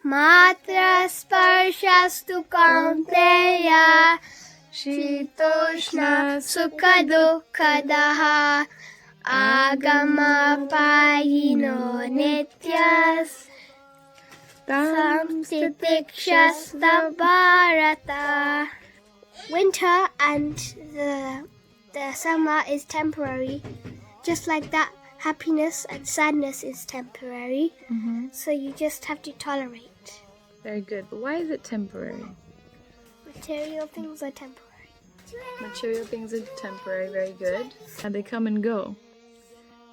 Matra sparshastu kaunteya Shitoshna sukha dukkha Agama payino nityas Samstitikshasta bharata. Winter and the summer is temporary. Just like that, happiness and sadness is temporary. So you just have to tolerate. Very good. But why is it temporary? Material things are temporary. Material things are temporary, very good. And they come and go.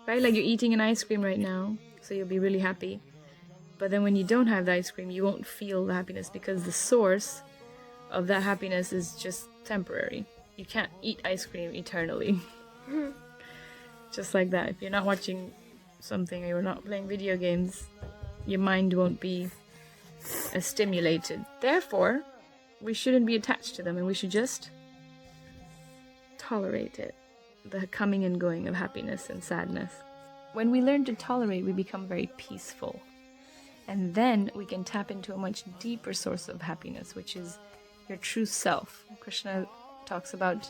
Right? Like you're eating an ice cream right now, so you'll be really happy. But then when you don't have the ice cream, you won't feel the happiness because the source of that happiness is just temporary. You can't eat ice cream eternally. Just like that. If you're not watching something or you're not playing video games, your mind won't be as stimulated. Therefore, we shouldn't be attached to them and we should just tolerate it. The coming and going of happiness and sadness. When we learn to tolerate, we become very peaceful. And then we can tap into a much deeper source of happiness, which is your true self. Krishna talks about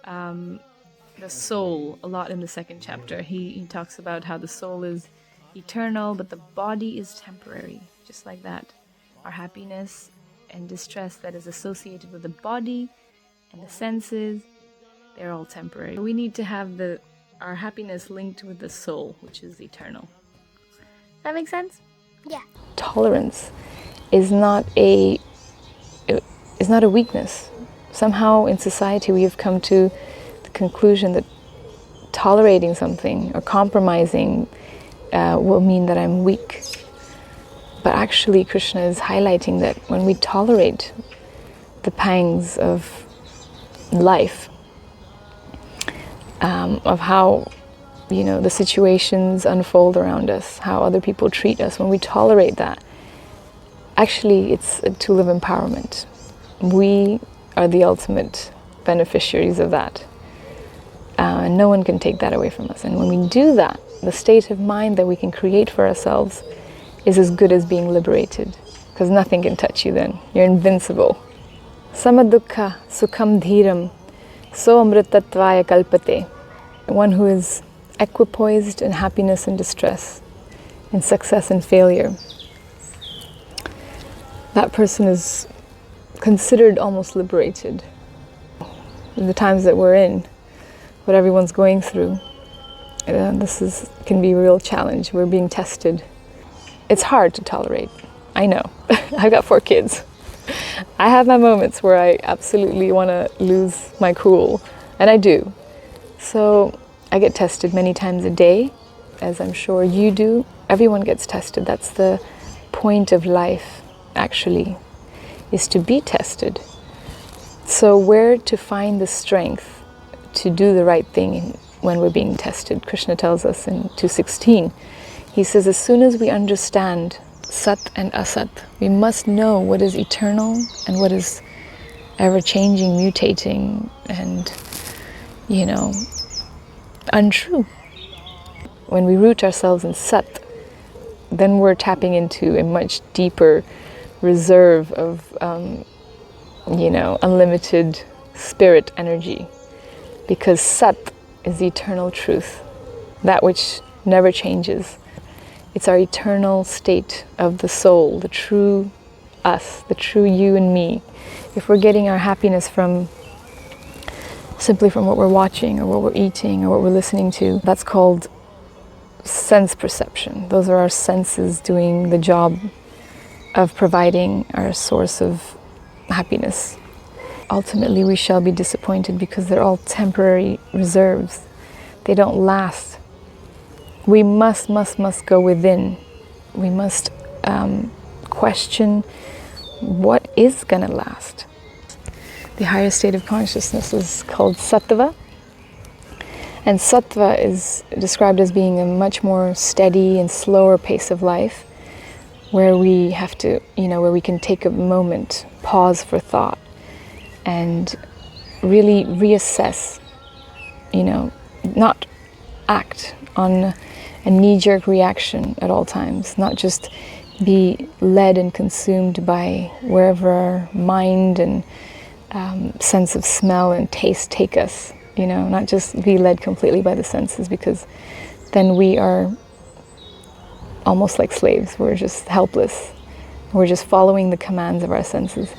the soul a lot in the second chapter. He talks about how the soul is eternal, but the body is temporary. Just like that. Our happiness and distress that is associated with the body and the senses, they're all temporary. We need to have our happiness linked with the soul, which is eternal. That makes sense? Yeah. Tolerance is not a weakness. Somehow in society we have come to the conclusion that tolerating something or compromising will mean that I'm weak. But actually Krishna is highlighting that when we tolerate the pangs of life, of how the situations unfold around us, how other people treat us, when we tolerate that, actually it's a tool of empowerment. We are the ultimate beneficiaries of that. And no one can take that away from us. And when we do that, the state of mind that we can create for ourselves is as good as being liberated. Because nothing can touch you then. You're invincible. Sama-duhkha-sukham dhiram so amritatvaya kalpate. One who is equipoised in happiness and distress, in success and failure. That person is considered almost liberated. In the times that we're in, what everyone's going through, can be a real challenge. We're being tested. It's hard to tolerate. I know. I've got 4 kids. I have my moments where I absolutely want to lose my cool, and I do. So I get tested many times a day, as I'm sure you do. Everyone gets tested. That's the point of life, actually, is to be tested. So where to find the strength to do the right thing when we're being tested? Krishna tells us in 2:16. He says, as soon as we understand sat and asat, we must know what is eternal and what is ever-changing, mutating, and, untrue. When we root ourselves in sat, then we're tapping into a much deeper reserve of, unlimited spirit energy. Because sat is the eternal truth, that which never changes. It's our eternal state of the soul, the true us, the true you and me. If we're getting our happiness simply from what we're watching or what we're eating or what we're listening to, that's called sense perception. Those are our senses doing the job of providing our source of happiness. Ultimately, we shall be disappointed because they're all temporary reserves. They don't last. We must go within. We must question what is going to last. The higher state of consciousness is called sattva. And sattva is described as being a much more steady and slower pace of life, where we have to, where we can take a moment, pause for thought, and really reassess, not act on a knee-jerk reaction at all times, not just be led and consumed by wherever our mind and sense of smell and taste take us, not just be led completely by the senses, because then we are almost like slaves. We're just helpless. We're just following the commands of our senses.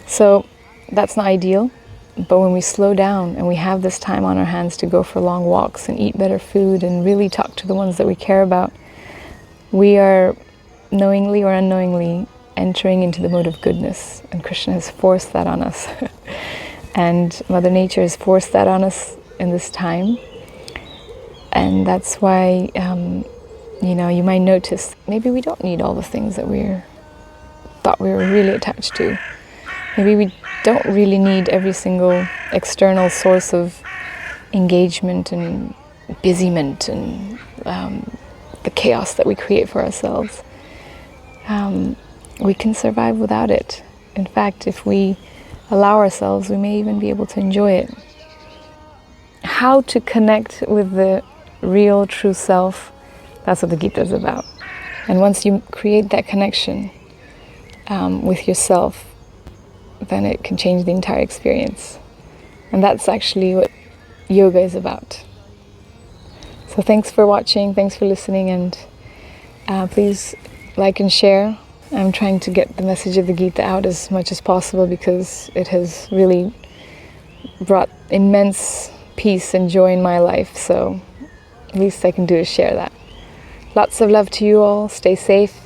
So that's not ideal. But when we slow down and we have this time on our hands to go for long walks and eat better food and really talk to the ones that we care about, we are knowingly or unknowingly entering into the mode of goodness. And Krishna has forced that on us. And Mother Nature has forced that on us in this time. And that's why, you might notice maybe we don't need all the things that we thought we were really attached to. Maybe we don't really need every single external source of engagement and busyment and the chaos that we create for ourselves. We can survive without it. In fact, if we allow ourselves, we may even be able to enjoy it. How to connect with the real, true self, that's what the Gita is about. And once you create that connection with yourself, then it can change the entire experience. And that's actually what yoga is about. So thanks for watching, thanks for listening, and please like and share. I'm trying to get the message of the Gita out as much as possible because it has really brought immense peace and joy in my life. So least I can do is share that. Lots of love to you all. Stay safe.